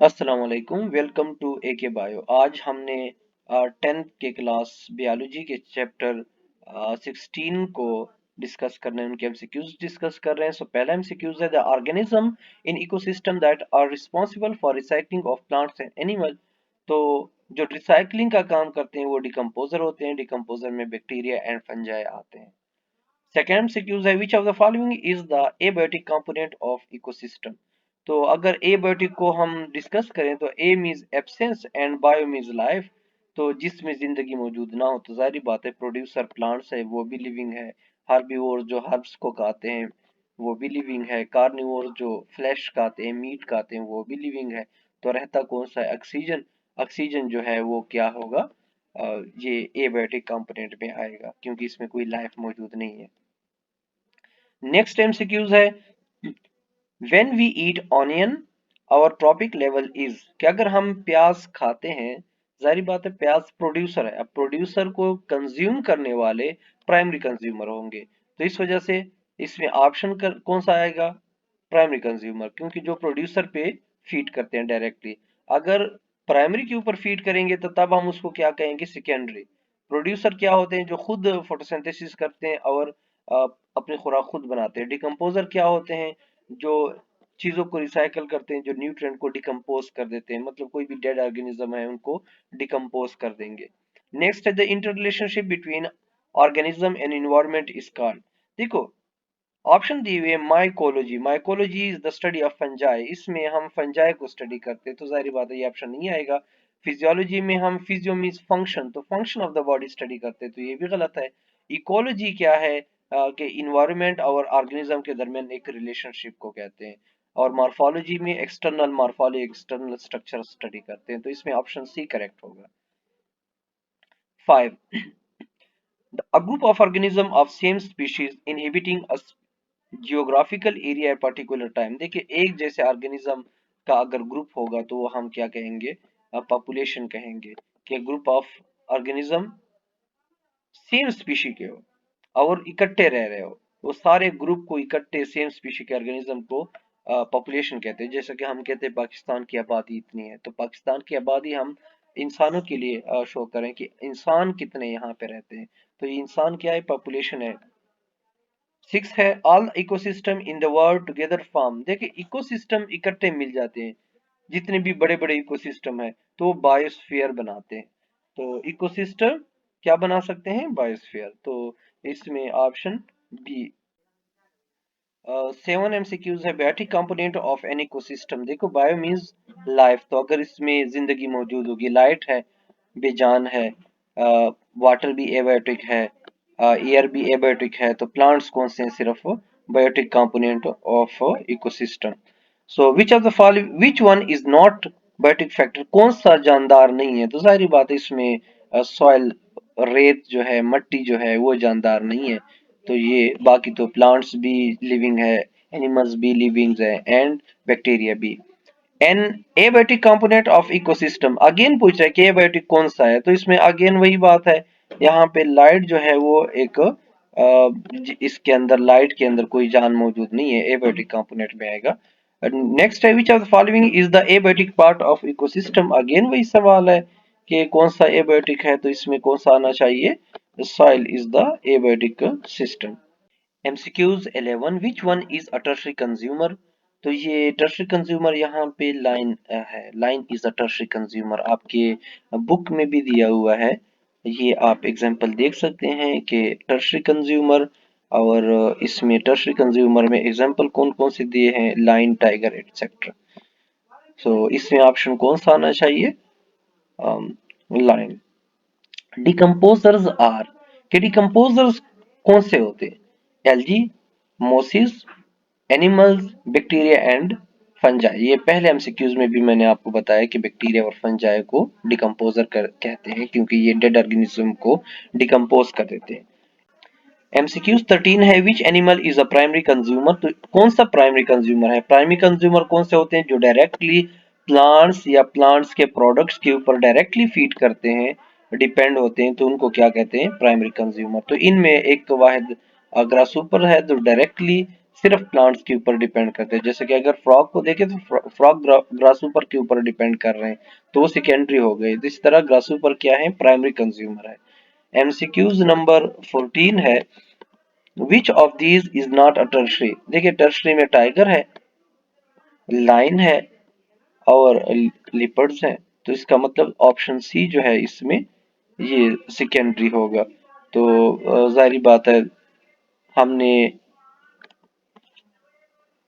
अस्सलाम वालेकुम, welcome to AK bio. आज हमने 10th के क्लास बायोलॉजी के चैप्टर 16 को डिस्कस करने उनके एमसीक्यूज डिस्कस कर रहे हैं। पहला एमसीक्यूज है the organism in ecosystem that are responsible for recycling of plants and animal. तो जो रिसाइकलिंग का काम करते हैं वो डिकम्पोजर होते हैं। डिकम्पोजर में बैक्टीरिया एंड फंजाई आते हैं। सेकेंड एमसीक्यूज है which of the following is the abiotic component of ecosystem. तो अगर एबायोटिक को हम डिस्कस करें तो a means absence and bio means life. तो जिसमें जिंदगी मौजूद ना हो तो जाहिर बात है प्रोड्यूसर प्लांट्स है वो भी लिविंग है। हर्बीवोर जो हर्ब्स को खाते हैं वो भी लिविंग है। कार्निवोर जो फ्लैश खाते हैं मीट खाते हैं वो भी लिविंग है। तो रहता कौन सा है? ऑक्सीजन। ऑक्सीजन जो है वो क्या होगा? ये एबायोटिक कंपोनेंट में आएगा क्योंकि इसमें कोई लाइफ मौजूद नहीं है। नेक्स्ट एमसीक्यूज है when we eat onion our trophic level is. कि अगर हम प्याज खाते हैं जाहिर बात है प्याज प्रोड्यूसर है। अब प्रोड्यूसर को कंज्यूम करने वाले प्राइमरी कंज्यूमर होंगे। तो इस वजह से इसमें ऑप्शन कौन सा आएगा? प्राइमरी कंज्यूमर, क्योंकि जो प्रोड्यूसर पे फीड करते हैं डायरेक्टली। अगर प्राइमरी के ऊपर फीड करेंगे तो तब हम उसको क्या कहेंगे? सेकेंडरी। प्रोड्यूसर क्या होते हैं? जो खुद फोटोसिंथेसिस करते हैं और अपनी खुराक खुद बनाते हैं। डिकम्पोजर क्या होते हैं? जो चीजों को रिसाइकल करते हैं, जो न्यूट्रिएंट को डिकम्पोज कर देते हैं, मतलब कोई भी डेड ऑर्गेनिज्म है उनको डिकम्पोज कर देंगे। नेक्स्ट है the inter relationship between organism and environment is called. देखो ऑप्शन दिए हुए mycology. Mycology is the study of fungi. इसमें हम फंजाई को स्टडी करते हैं तो जाहिर बात है ये ऑप्शन नहीं आएगा। फिजियोलॉजी में हम फिजियो मींस फंक्शन, तो function of the body study करते हैं तो ये भी गलत है। इकोलॉजी क्या है? कि इन्वायरमेंट और ऑर्गेनिज्म के दरमियान एक रिलेशनशिप को कहते हैं। और मॉर्फोलॉजी में external morphology external structure study करते हैं तो इसमें ऑप्शन सी करेक्ट होगा। 5 a group of organism of same species inhabiting a geographical area है पर्टिकुलर टाइम। देखिए एक जैसे ऑर्गेनिज्म का अगर ग्रुप होगा तो वो हम क्या कहेंगे? पॉपुलेशन कहेंगे। कि group of organism same species के हो और इकट्ठे रह रहे हो, वो सारे ग्रुप को इकट्ठे सेम स्पीशी के ऑर्गेनिज्म को पॉपुलेशन कहते हैं। जैसे कि हम कहते हैं पाकिस्तान की आबादी इतनी है, तो पाकिस्तान की आबादी हम इंसानों के लिए शो करें कि इंसान कितने यहाँ पे रहते हैं। तो ये इंसान क्या है? पॉपुलेशन है। 6 है all ecosystem in the world together form. देखिए इकोसिस्टम इकट्ठे मिल जाते हैं, जितने भी बड़े बड़े इकोसिस्टम है तो वो बायोस्फीयर बनाते हैं। तो इकोसिस्टम क्या बना सकते हैं? बायोस्फीयर। तो इसमें ऑप्शन बी। 7 एमसीक्यूज है biotic component of an ecosystem. देखो बायो मींस लाइफ, तो अगर इसमें जिंदगी मौजूद होगी, लाइट है बेजान है, वाटर भी एबायोटिक है, एयर भी एबायोटिक है, तो प्लांट्स कौन से हैं? सिर्फ biotic component of ecosystem. So which of the following which one is not biotic factor? कौन सा जानदार नहीं है? तो जाहिर बात है इसमें सॉइल, रेत जो है, मट्टी जो है वो जानदार नहीं है। तो ये बाकी तो प्लांट्स भी लिविंग है, एनिमल्स भी लिविंग है एंड बैक्टीरिया भी। An abiotic component of ecosystem again पूछ रहा है कि एबायोटिक कौन सा है? तो इसमें अगेन वही बात है, यहाँ पे लाइट जो है वो एक इसके अंदर लाइट के अंदर कोई जान मौजूद नहीं है, एबायोटिक कंपोनेंट में आएगा। नेक्स्ट है which of the following is the abiotic part of ecosystem. Again वही सवाल है कि कौन सा एबायोटिक है, तो इसमें कौन सा आना चाहिए? Soil is the abiotic system. MCQs 11 which one is a tertiary consumer. तो ये टर्शरी कंज्यूमर यहाँ पे लाइन है, line is a tertiary consumer आपके बुक में भी दिया हुआ है। ये आप एग्जांपल देख सकते हैं कि टर्शरी कंज्यूमर, और इसमें टर्शरी कंज्यूमर में एग्जांपल कौन कौन से दिए हैं? Line, tiger etcetera. सो इसमें ऑप्शन कौन सा आना चाहिए? लाइन। डिकम्पोजर्स आर, के डिकम्पोजर्स कौन से होते हैं? Algae, mosses, animals, bacteria and fungi. ये पहले एमसीक्यूज में भी मैंने आपको बताया कि बैक्टीरिया और फंजाई को डिकम्पोजर कहते हैं क्योंकि ये डेड ऑर्गेनिज्म को डिकम्पोज कर देते हैं। एमसीक्यूज 13 है which animal is a primary consumer. तो कौन सा प्राइमरी कंज्यूमर है? प्राइमरी कंज्यूमर कौन से होते हैं? जो डायरेक्टली प्लांट्स या प्लांट्स के प्रोडक्ट्स के ऊपर डायरेक्टली फीड करते हैं, डिपेंड होते हैं, तो उनको क्या कहते हैं? Primary consumer. तो इनमें एक तो वाहिद ग्रासहॉपर है जो डायरेक्टली सिर्फ प्लांट्स के ऊपर डिपेंड करते हैं। जैसे कि अगर फ्रॉग को देखें तो फ्रॉग ग्रासहॉपर के ऊपर डिपेंड कर रहे हैं, तो वो सेकेंडरी हो गए। इस तरह ग्रासहॉपर क्या है, प्राइमरी कंज्यूमर है। एमसीक्यूज नंबर 14 है, which of these is not a tertiary. देखिए टर्शरी में टाइगर है, लाइन है और लिपर्ड्स हैं, तो इसका मतलब ऑप्शन सी जो है इसमें ये सेकेंडरी होगा। तो जाहिर बात है हमने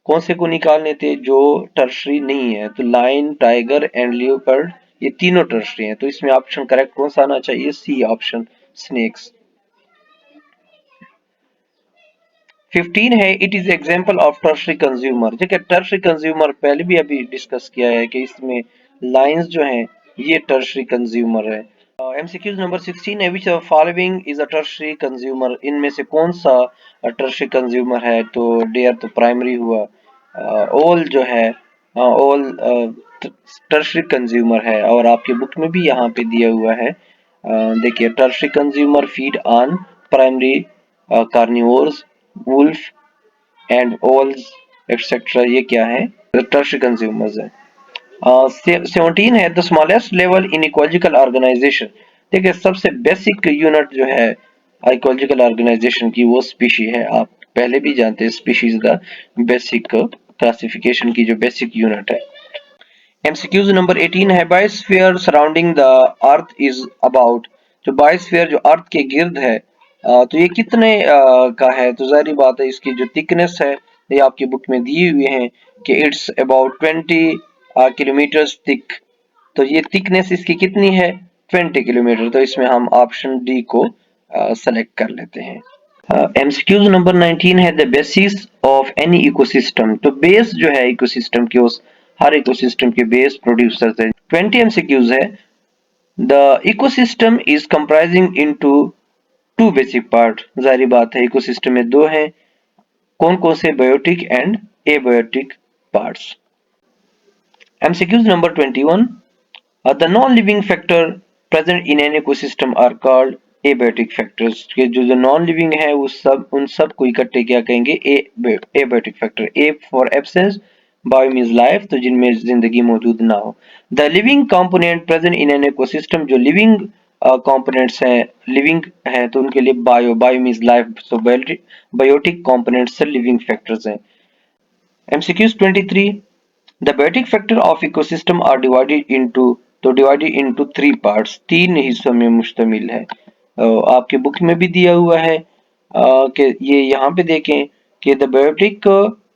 कौन से को निकालने थे जो टर्शरी नहीं है, तो लाइन, टाइगर एंड लियोपर्ड ये तीनों टर्शरी हैं, तो इसमें ऑप्शन करेक्ट कौन सा आना चाहिए, सी ऑप्शन, स्नेक्स। 15 है, it is example of tertiary consumer. देखिए टर्शरी कंज्यूमर पहले भी अभी डिस्कस किया है कि इसमें लाइंस जो हैं ये टर्शरी कंज्यूमर है। एमसीक्यूज नंबर 16 है, which following is a tertiary consumer. इनमें से कौन सा टर्शरी कंज्यूमर है, तो डेयर तो प्राइमरी हुआ, ऑल जो है ऑल टर्शरी कंज्यूमर है, और आपके बुक में भी यहाँ पे दिया हुआ है। देखिए tertiary consumer feed on primary carnivores, wolf and owls etcetera, ये क्या है, टर्शरी कंज्यूमर्स है। 17 है, the smallest level in ecological organisation. देखिए सबसे बेसिक यूनिट जो है इकोलॉजिकल ऑर्गेनाइजेशन की वो स्पीशी है, आप पहले भी जानते हैं स्पीशीज का बेसिक क्लासिफिकेशन की जो बेसिक यूनिट है। एमसीक्यूज नंबर 18 है, biosphere surrounding the earth is about. जो बायोस्फीयर जो अर्थ के गिर्द है, तो ये कितने का है, तो जाहिर बात है इसकी जो थिकनेस है ये आपकी बुक में दिए हुए हैं कि इट्स अबाउट 20 किलोमीटर थिक। तो ये थिकनेस इसकी कितनी है, 20 किलोमीटर, तो इसमें हम ऑप्शन डी को सेलेक्ट कर लेते हैं। एमसीक्यूज नंबर 19 है, the basis of any ecosystem. तो बेस जो है इकोसिस्टम के, उस हर इकोसिस्टम के बेस प्रोड्यूसर्स है। 20 एमसीक्यूज है, the ecosystem is comprising into two basic part. जाहिर बात है इकोसिस्टम में दो हैं, कौन कौन से, biotic and abiotic parts. MCQs number 21, the non-living factor present in an ecosystem are called abiotic factors। के जो नॉन लिविंग है वो सब, उन सब को इकट्ठे क्या कहेंगे, abiotic factor। A for absence, bio means life, तो जिनमें जिंदगी मौजूद ना हो। The living component present in an ecosystem, जो लिविंग कंपोनेंट्स हैं, लिविंग हैं, तो उनके लिए bio means life, so biotic components से लिविंग फैक्टर्स हैं। MCQs 23, the biotic factor of ecosystem are divided into, तो divided into three parts, तीन हिस्सों में मुश्तमिल है। आपके बुक में भी दिया हुआ है कि ये यहाँ पे देखें कि the biotic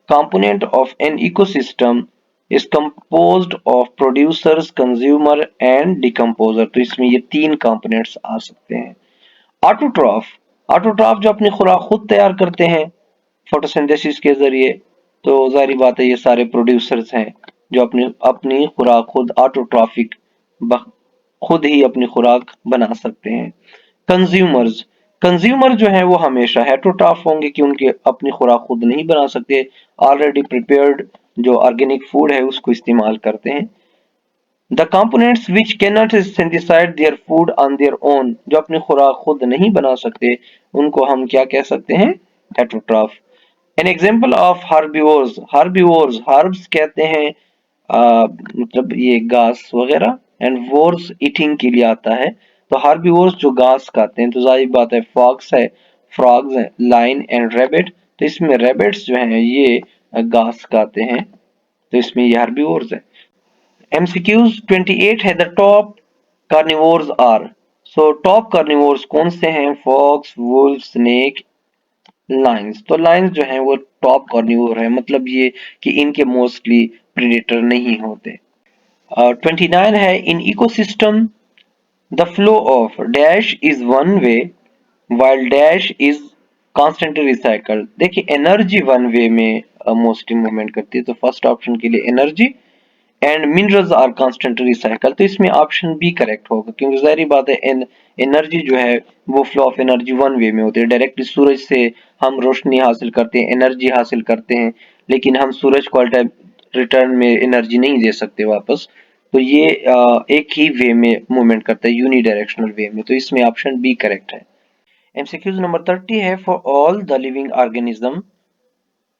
component of an ecosystem is composed of producers, consumer and decomposer। तो इसमें ये तीन कंपोनेंट्स आ सकते हैं। ऑटोट्रॉफ, ऑटोट्रॉफ जो अपनी खुराक खुद तैयार करते हैं फोटोसिंथेसिस के जरिए, तो जाहिर बात है ये सारे प्रोड्यूसर्स हैं जो अपनी अपनी खुराक खुद ऑटोट्रॉफिक खुद ही अपनी खुराक बना सकते हैं। कंज्यूमर्स, कंज्यूमर जो है वो हमेशा हेटरोट्रॉफ होंगे कि उनके अपनी खुराक खुद नहीं बना सकते, ऑलरेडी प्रिपेयर्ड जो ऑर्गेनिक फूड है उसको इस्तेमाल करते हैं। The components which cannot synthesise their food on their own, जो अपनी खुराक खुद नहीं बना सकते उनको हम क्या कह सकते हैं, heterotroph. An example of herbivores, herbivores herbs कहते हैं मतलब ये घास वगैरह, एंड वोर्स ईटिंग के लिए आता है, तो हार्बिवोर्स जो घास खाते हैं, तो जाहिर बात है फॉक्स है, फ्रॉग्स है, लाइन एंड रैबिट, तो इसमें रैबिट्स जो हैं ये घास खाते हैं, तो इसमें ये हार्बिवोर्स है। MCQs 28 है, the top carnivores are. So top carnivores कौन से हैं, फॉक्स, वुल्फ, स्नेक, लाइन्स। तो लाइन्स जो हैं वो टॉप कार्निवोर है, मतलब ये कि इनके मोस्टली प्रेडेटर नहीं होते। 29 है, in ecosystem the flow of dash is one way while dash is constantly recycled. देखिए एनर्जी वन वे में मोस्टली मूवमेंट करती है, तो फर्स्ट ऑप्शन के लिए energy and minerals are constantly recycle, तो इसमें ऑप्शन बी करेक्ट होगा, क्योंकि जाहिर बात है एनर्जी जो है वो flow of energy one way में होती है। डायरेक्टली सूरज से हम रोशनी हासिल करते हैं, एनर्जी हासिल करते हैं, लेकिन हम सूरज को रिटर्न में एनर्जी नहीं दे सकते वापस, तो ये एक ही वे में मूवमेंट करता है, यूनिडायरेक्शनल वे में, तो इसमें ऑप्शन बी करेक्ट है। एमसीक्यूज नंबर 30 है, for all the living organism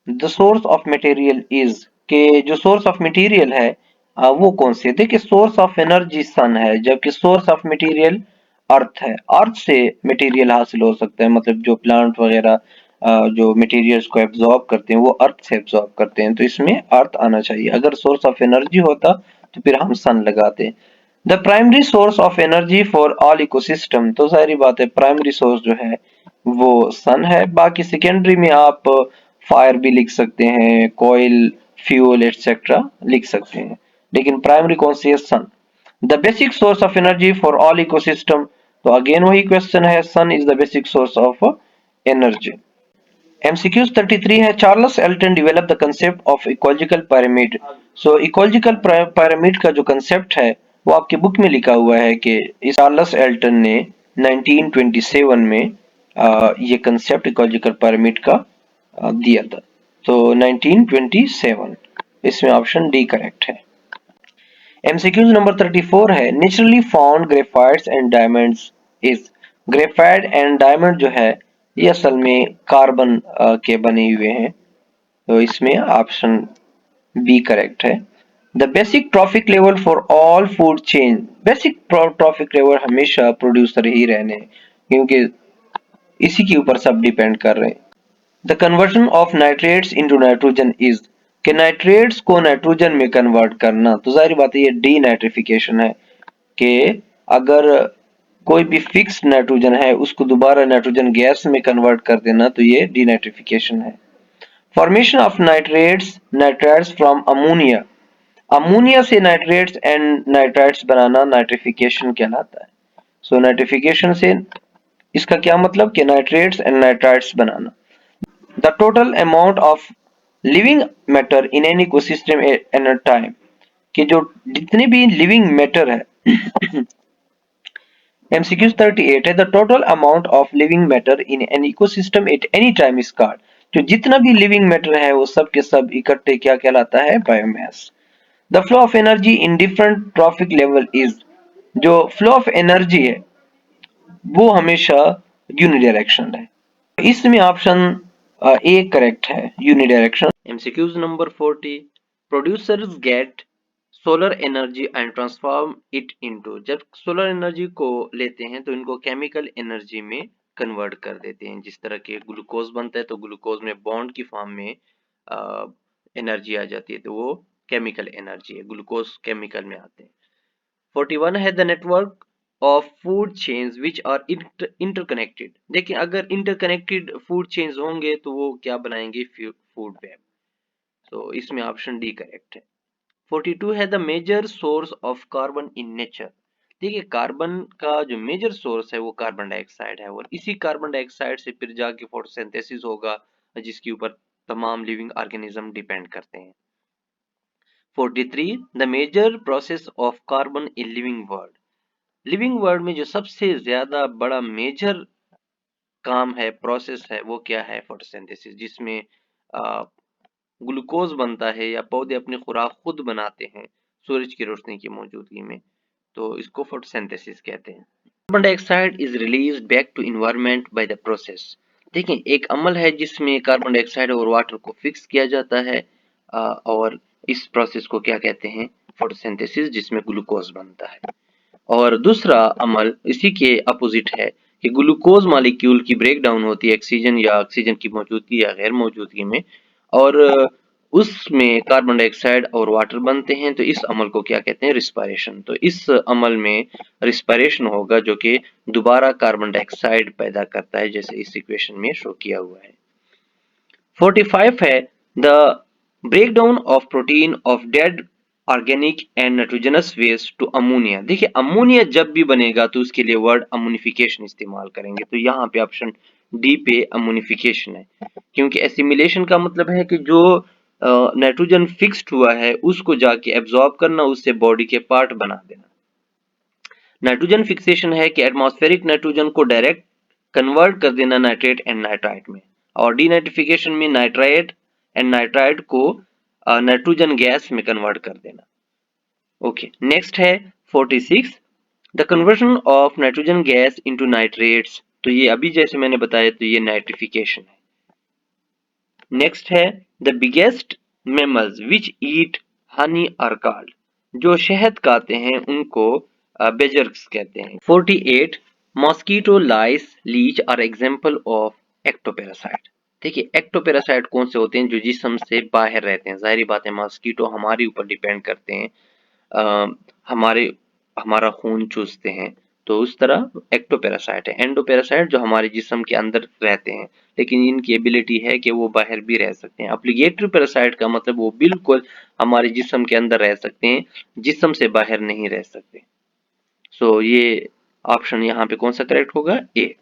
the source of material is, के जो सोर्स ऑफ मटेरियल है वो कौन से। देखिए सोर्स ऑफ एनर्जी सन है, जबकि सोर्स ऑफ मटेरियल अर्थ है। अर्थ से मटेरियल हासिल हो सकता है, मतलब जो प्लांट वगैरह जो मटेरियल्स को एब्जॉर्ब करते हैं वो अर्थ से एब्जॉर्ब करते हैं, तो इसमें अर्थ आना चाहिए। अगर सोर्स ऑफ एनर्जी होता तो फिर हम सन लगाते। The primary source of energy for all ecosystem, तो सारी बात है प्राइमरी सोर्स जो है वो सन है। बाकी सेकेंडरी में आप फायर भी लिख सकते हैं, कोयल, फ्यूल एटसेट्रा लिख सकते हैं, लेकिन प्राइमरी कौन सी है, sun. The basic source of energy for all ecosystem, तो अगेन वही क्वेश्चन है, sun is the basic source of energy. MCQs 33 है, Charles Elton develop the concept of ecological pyramid. So ecological pyramid का जो concept है वो आपके book में लिखा हुआ है कि इस चार्ल्स एल्टन ने 1927 में ये कंसेप्ट इकोलॉजिकल पिरामिड का दिया था। तो 1927, इसमें ऑप्शन डी करेक्ट है। MCQs नंबर 34 है, naturally found graphites and diamonds is. Graphite and diamond जो है ये असल में कार्बन के बने हुए हैं, तो इसमें ऑप्शन बी करेक्ट है। The basic trophic level for all food chain, basic trophic level हमेशा प्रोड्यूसर ही रहने हैं, क्योंकि इसी के ऊपर सब डिपेंड कर रहे हैं। The conversion of nitrates into nitrogen is, कि नाइट्रेट्स को नाइट्रोजन में कन्वर्ट करना, तो जाहिर बात है ये डी नाइट्रिफिकेशन है, कि अगर कोई भी फिक्स नाइट्रोजन है उसको दोबारा नाइट्रोजन गैस में कन्वर्ट कर देना, तो ये डीनाइट्रिफिकेशन है। Formation of nitrates nitrites from ammonia, ammonia से नाइट्रेट्स एंड नाइट्राइट्स बनाना नाइट्रिफिकेशन कहलाता है। सो नाइट्रिफिकेशन से इसका क्या मतलब कि नाइट्रेट्स एंड नाइट्राइट्स बनाना। The total amount of living matter in an ecosystem at a time, कि जो जितने भी लिविंग मैटर है MCQ 38 है, the total amount of living matter in an ecosystem at any time is called, जो जितना भी लिविंग मैटर है वो सब के सब इकट्ठे क्या कहलाता है, biomass. The flow of energy in different trophic level is, जो फ्लो ऑफ एनर्जी है वो हमेशा यूनिडायरेक्शनल है, इसमें ऑप्शन ए करेक्ट है, unidirectional. MCQs number 40, producers get solar energy and transform it into, जब सोलर एनर्जी को लेते हैं तो इनको केमिकल एनर्जी में कन्वर्ट कर देते हैं। जिस तरह के ग्लूकोज बनता है तो ग्लूकोज में बॉन्ड की फॉर्म में एनर्जी आ जाती है, तो वो केमिकल एनर्जी है, ग्लूकोज केमिकल में आते हैं। 41 है, the network of food chains which are interconnected, देखिए अगर इंटरकनेक्टेड फूड चेन्स होंगे तो वो क्या बनाएंगे, फूड वेब, तो इसमें ऑप्शन डी करेक्ट है। 42 है, the major source of carbon in nature, देखिए कार्बन का जो मेजर सोर्स है वो कार्बन डाइऑक्साइड है, और इसी कार्बन डाइऑक्साइड से फिर जाके फोटोसिंथेसिस होगा, जिसके ऊपर तमाम लिविंग ऑर्गेनिज्म डिपेंड करते हैं। 43, the major process of carbon in living world, living world में जो सबसे ज्यादा बड़ा मेजर काम है, प्रोसेस है, वो क्या है, फोटोसिंथेसिस, जिसमें ग्लूकोज बनता है या पौधे अपनी खुराक खुद बनाते हैं सूरज की रोशनी की मौजूदगी में, तो इसको फोटोसिंथेसिस कहते हैं। Carbon dioxide is released back to environment by the process, देखिए एक अमल है जिसमें कार्बन डाइऑक्साइड और वाटर को फिक्स किया जाता है, और इस प्रोसेस को क्या कहते हैं, फोटोसिंथेसिस, जिसमें ग्लूकोज बनता है। और दूसरा अमल इसी के अपोजिट है कि ग्लूकोज मॉलिक्यूल की ब्रेक डाउन होती है ऑक्सीजन या ऑक्सीजन की मौजूदगी या गैर मौजूदगी में, और उसमें कार्बन डाइऑक्साइड और वाटर बनते हैं, तो इस अमल को क्या कहते हैं, रिस्पायरेशन। तो इस अमल में रिस्पायरेशन होगा जो कि दोबारा कार्बन डाइऑक्साइड पैदा करता है, जैसे इस इक्वेशन में शो किया हुआ है। 45 है, the breakdown of protein of dead organic and nitrogenous waste to ammonia, देखिए अमोनिया जब भी बनेगा तो उसके लिए वर्ड अमोनिफिकेशन इस्तेमाल करेंगे, तो यहाँ पे ऑप्शन डी पे अमोनिफिकेशन है, क्योंकि एसिमिलेशन का मतलब है कि जो नाइट्रोजन फिक्स्ड हुआ है उसको जाके एब्जॉर्ब करना, उससे बॉडी के पार्ट बना देना। नाइट्रोजन फिक्सेशन है कि एटमॉस्फेरिक नाइट्रोजन को डायरेक्ट कन्वर्ट कर देना नाइट्रेट एंड नाइट्राइट में, और डीनाइट्रिफिकेशन में नाइट्राइट एंड नाइट्राइट को नाइट्रोजन गैस में कन्वर्ट कर देना। ओके, नेक्स्ट है 46, the conversion of nitrogen gas into nitrates, तो ये अभी जैसे मैंने बताया तो ये नाइट्रिफिकेशन है। नेक्स्ट है the biggest mammals which eat honey are called, जो शहद खाते हैं उनको बेजर्स कहते हैं। 48 mosquito, lice, leech are example of ectoparasite. देखिए एक्टोपेरासाइट कौन से होते हैं, जो जिस्म से बाहर रहते हैं। जाहिर बात है मॉस्किटो हमारे ऊपर डिपेंड करते हैं, हमारे हमारा खून चूसते हैं, तो उस तरह एक्टोपेरासाइट है। एंडोपेरासाइट जो हमारे जिस्म के अंदर रहते हैं, लेकिन इनकी एबिलिटी है कि वो बाहर भी रह सकते हैं। ऑब्लिगेटरी पैरासाइट का मतलब वो बिल्कुल हमारे जिस्म के अंदर रह सकते हैं, जिस्म से बाहर नहीं रह सकते। सो ये ऑप्शन यहाँ पे कौन सा करेक्ट होगा, ए।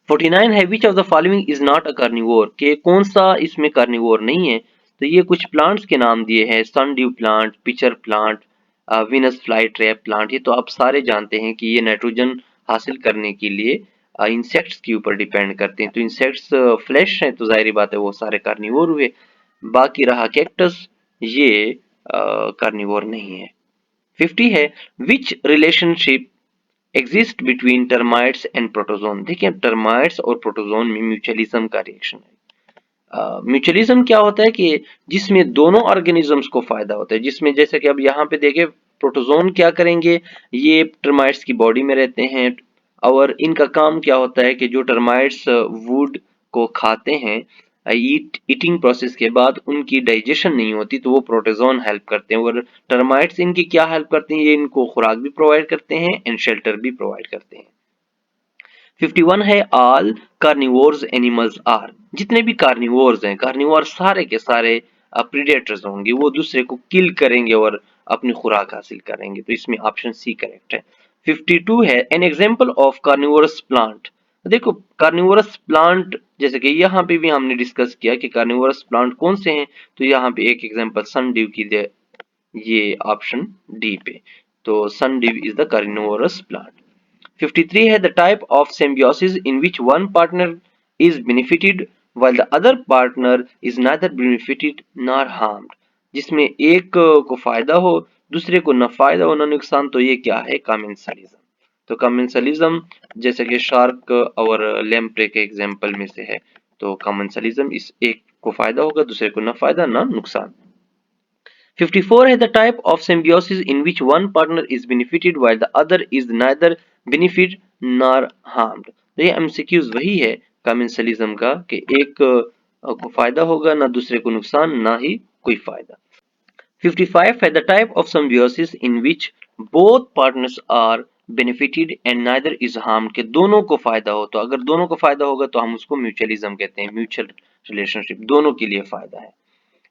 49 है which of the following is not a carnivore, के कौन सा इसमें कार्निवोर नहीं है। तो ये कुछ प्लांट्स के नाम दिए हैं, sundew plant, pitcher plant, Venus fly trap plant. ये तो आप सारे जानते हैं कि ये नाइट्रोजन हासिल करने के लिए इंसेक्ट्स के ऊपर डिपेंड करते हैं। तो इंसेक्ट्स फ्लैश हैं, तो जाहिर बात है वो सारे कार्निवोर हुए। बाकी रहा कैक्टस, ये कार्निवोर नहीं है। 50 है which relationship exist between termites and protozoan. देखिए टर्माइट्स और प्रोटोजोन में म्यूचुअलिज्म का रिएक्शन है। म्यूचुअलिज्म क्या होता है कि जिसमें दोनों ऑर्गेनिजम्स को फायदा होता है, जिसमें जैसे कि अब यहाँ पे देखें प्रोटोजोन क्या करेंगे, ये टर्माइट्स की बॉडी में रहते हैं और इनका काम क्या होता है कि जो टर्माइट्स वुड को खाते हैं, ईटिंग प्रोसेस के बाद उनकी डाइजेशन नहीं होती, तो वो प्रोटोजोन हेल्प करते हैं। और टर्माइट्स इनकी क्या हेल्प करते हैं, ये इनको खुराक भी प्रोवाइड करते हैं एंड शेल्टर भी प्रोवाइड करते हैं। 51 है ऑल कार्निवोर्स एनिमल्स आर, जितने भी कार्निवोर्स हैं, कार्निवोर सारे के सारे प्रीडेटर्स होंगे, वो दूसरे को किल करेंगे और अपनी खुराक हासिल करेंगे। तो इसमें ऑप्शन सी करेक्ट है। 52 है an example of carnivorous plant. देखो कार्निवोरस प्लांट जैसे कि यहाँ पे भी हमने डिस्कस किया कि कार्निवोरस प्लांट कौन से हैं, तो यहाँ पे एक एग्जांपल सनड्यू की दे, ये ऑप्शन डी पे। तो sundew is the carnivorous plant. 53 है the type of symbiosis in which one partner is benefited while the other partner is neither benefited nor harmed, जिसमें एक को फायदा हो दूसरे को न फायदा हो न नुकसान। तो ये क्या है, कमेंसलिज्म। तो कमेंसलिज्म जैसे कि शार्क और लेम्प्रे के एग्जांपल में से है, तो कमेंसलिज्म इस एक को फायदा होगा दूसरे को न फायदा न नुकसान। 54 है the type of symbiosis in which one partner is benefited while the other is neither benefit nor harmed। तो ये एमसीक्यूज वही है कमेंसलिज्म का कि एक को फायदा होगा ना दूसरे को नुकसान ना ही कोई फायदा। 55 है the type of symbiosis in which both partners are benefited and neither is harmed, के दोनों को फायदा हो। तो अगर दोनों को फायदा होगा तो हम उसको म्यूचुअलिज्म कहते हैं, म्यूचुअल रिलेशनशिप, दोनों के लिए फायदा है।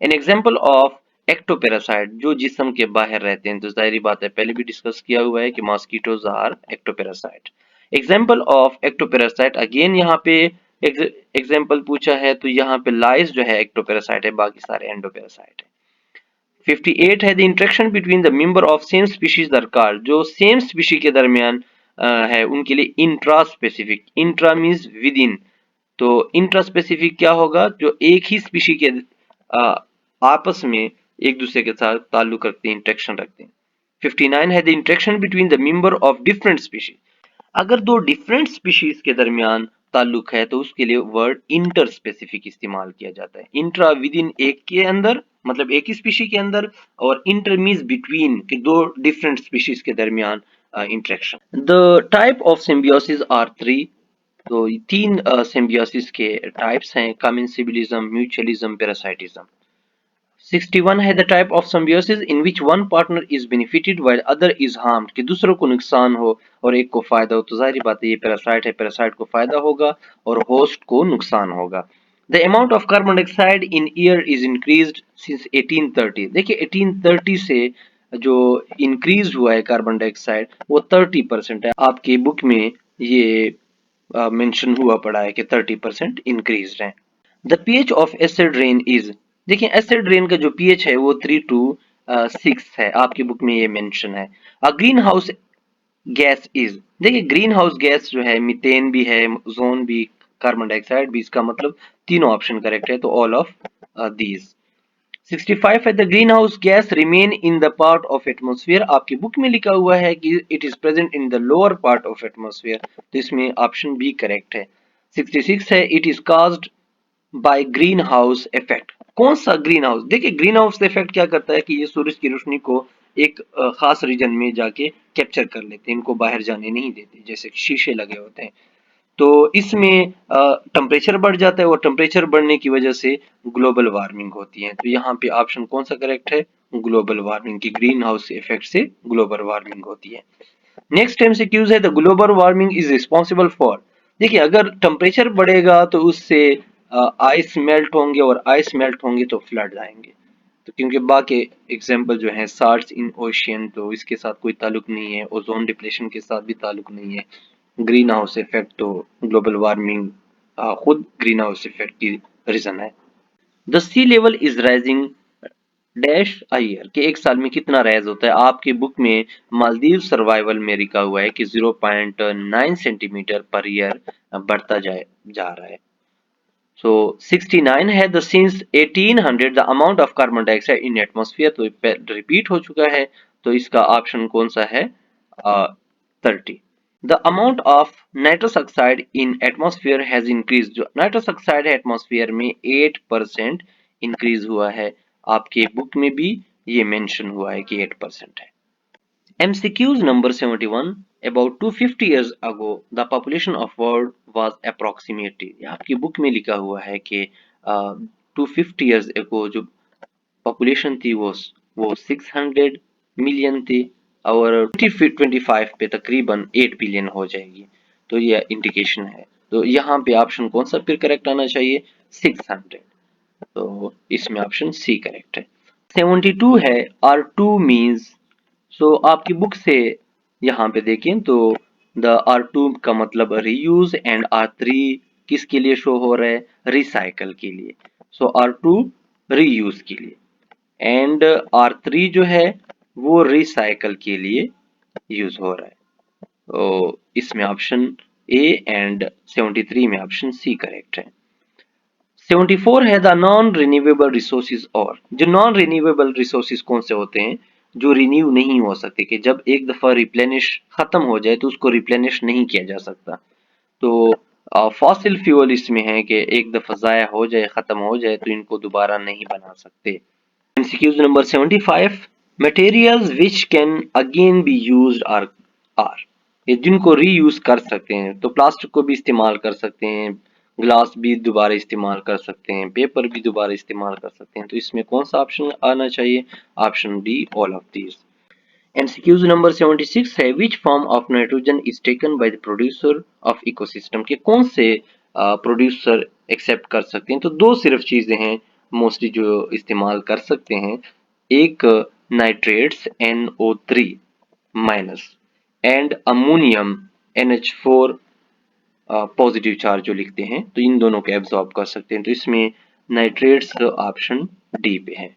एन एग्जाम्पल ऑफ एक्टोपेरासाइट, जो जिस्म के बाहर रहते हैं, तो जाहिर बात है पहले भी डिस्कस किया हुआ है कि mosquitoes are ectoparasite. Example of ectoparasite, again यहाँ पे एग्जाम्पल पूछा है, तो यहाँ पे लाइस जो है एक्टोपेरासाइट है, बाकी सारे एंडोपेरासाइट है। 58 है the interaction between the member of same species दर कार, जो सेम स्पीशी के दरमियान है उनके लिए intra specific. Intra means within, तो इंट्रा स्पेसिफिक क्या होगा, जो एक ही स्पीशी के आपस में एक दूसरे के साथ ताल्लुक रखते हैं, इंटरेक्शन रखते हैं। 59 है the interaction between the member of different species, अगर दो डिफरेंट स्पीशीज के दरमियान ताल्लुक है तो उसके लिए वर्ड इंटर स्पेसिफिक इस्तेमाल किया जाता है। इंट्रा विद इन एक के अंदर, मतलब एक ही स्पीशी के अंदर, और इंटर मीन्स बिटवीन के दो डिफरेंट स्पीशीज के दरमियान interaction. The type of symbiosis are three, तो तीन सिम्बियोसिस के टाइप्स हैं, कमेंसिबिलिज्म, म्यूचुअलिज्म, पैरासाइटिज्म। 61 है the type of symbiosis in which one partner is benefited while other is harmed, कि दूसरों को नुकसान हो और एक को फायदा हो। तो जाहिर बात है ये पैरासाइट है, पैरासाइट को फायदा होगा और होस्ट को नुकसान होगा। The amount of carbon dioxide in year is increased since 1830। देखिए 1830 से जो इंक्रीज हुआ है कार्बन डाइऑक्साइड वो 30% है। आपकी बुक में ये मेंशन हुआ पड़ा है कि 30% इंक्रीज है। The pH of acid rain is, देखिए एसिड रेन का जो पीएच है वो 3 to 6 है, आपकी बुक में ये मेंशन है। ग्रीन हाउस गैस इज, देखिए ग्रीन हाउस गैस जो है मीथेन भी है, ओजोन भी, कार्बन डाइऑक्साइड भी, इसका मतलब तीनों ऑप्शन करेक्ट है, तो ऑल ऑफ दीज। 65 है the green house gas remain in the part of atmosphere, आपकी बुक में लिखा हुआ है कि it is present in the lower part of atmosphere, तो इसमें ऑप्शन बी करेक्ट है। 66 है it is caused by green house effect. कौन सा ग्रीन हाउस? देखिए ग्रीन हाउस इफेक्ट क्या करता है कि ये सूरज की रोशनी को एक खास रीजन में जाके कैप्चर कर लेते हैं, इनको बाहर जाने नहीं देते, जैसे शीशे लगे होते हैं। तो इसमें टेम्परेचर बढ़ जाता है और टेम्परेचर बढ़ने की वजह से ग्लोबल वार्मिंग होती है। तो यहाँ पे ऑप्शन कौन सा करेक्ट है? ग्लोबल वार्मिंग की ग्रीन हाउस इफेक्ट से ग्लोबल वार्मिंग होती है। नेक्स्ट एमसीक्यूज है the global warming is responsible for. देखिए अगर टेम्परेचर बढ़ेगा तो उससे आइस मेल्ट होंगे और आइस मेल्ट होंगे तो फ्लड आएंगे। तो क्योंकि बाकी एग्जांपल जो है सार्स इन ओशियन, तो इसके साथ कोई ताल्लुक नहीं है, ओजोन डिप्लेशन के साथ भी ताल्लुक नहीं है। ग्रीन हाउस इफेक्ट तो ग्लोबल वार्मिंग खुद ग्रीन हाउस इफेक्ट की रीजन है। The sea level is rising dash a year के एक साल में कितना राइज होता है? आपके बुक में मालदीव सर्वाइवल में लिखा हुआ है कि 0.9 सेंटीमीटर पर ईयर बढ़ता जा रहा है। सो 69 है the sins 1800 the amount of carbon dioxide in atmosphere, तो रिपीट हो चुका है। तो इसका ऑप्शन कौन सा है? 30। The amount of nitrous oxide in atmosphere has increase. जो नाइट्रस ऑक्साइड है एटमॉस्फेयर में 8% इंक्रीज हुआ है। आपके बुक में भी ये मेंशन हुआ है कि 8% है। MCQs number 71 about 250 years ago the population of world was approximately। आपकी बुक में लिखा हुआ है कि 250 years ago जो पॉपुलेशन थी वो 600 मिलियन थी और 2025 पे तकरीबन 8 बिलियन हो जाएगी। तो ये इंडिकेशन है। तो यहाँ पे ऑप्शन कौन सा फिर करेक्ट आना चाहिए? 600। तो इसमें ऑप्शन सी करेक्ट है। 72 है R2 मीन्स। सो आपकी बुक से यहाँ पे देखें तो द R2 का मतलब रीयूज एंड R3 किसके लिए शो हो रहा है? रिसाइकल के लिए। सो R2 रीयूज के लिए एंड R3 जो है वो रिसाइकल के लिए यूज हो रहा है। तो इसमें ऑप्शन ए एंड 73 में ऑप्शन सी करेक्ट है। 74 है द नॉन रिन्यूएबल रिसोर्सेज। और जो नॉन रिन्यूएबल रिसोर्सेज कौन से होते हैं? जो रिन्यू नहीं हो सकते, कि जब एक दफा रिप्लेनिश खत्म हो जाए तो उसको रिप्लेनिश नहीं किया जा सकता। तो फॉसिल फ्यूल इसमें है कि एक दफा जाया हो जाए, खत्म हो जाए तो इनको दोबारा नहीं बना सकते। MCQs number 75 materials which can again be used are ये जिनको रीयूज कर सकते हैं। तो प्लास्टिक को भी इस्तेमाल कर सकते हैं, ग्लास भी दोबारा इस्तेमाल कर सकते हैं, पेपर भी दोबारा इस्तेमाल कर सकते हैं। तो इसमें कौन सा ऑप्शन आना चाहिए? Option D all of these. MCQs number 76 है which form of nitrogen is taken by the producer of ecosystem. के कौन से प्रोड्यूसर एक्सेप्ट कर सकते हैं? तो दो सिर्फ चीजें हैं मोस्टली जो इस्तेमाल कर सकते हैं। एक nitrates NO3 minus and ammonium NH4 positive charge जो लिखते हैं, तो इन दोनों को एब्जॉर्ब कर सकते हैं। तो इसमें नाइट्रेट्स ऑप्शन डी पे है।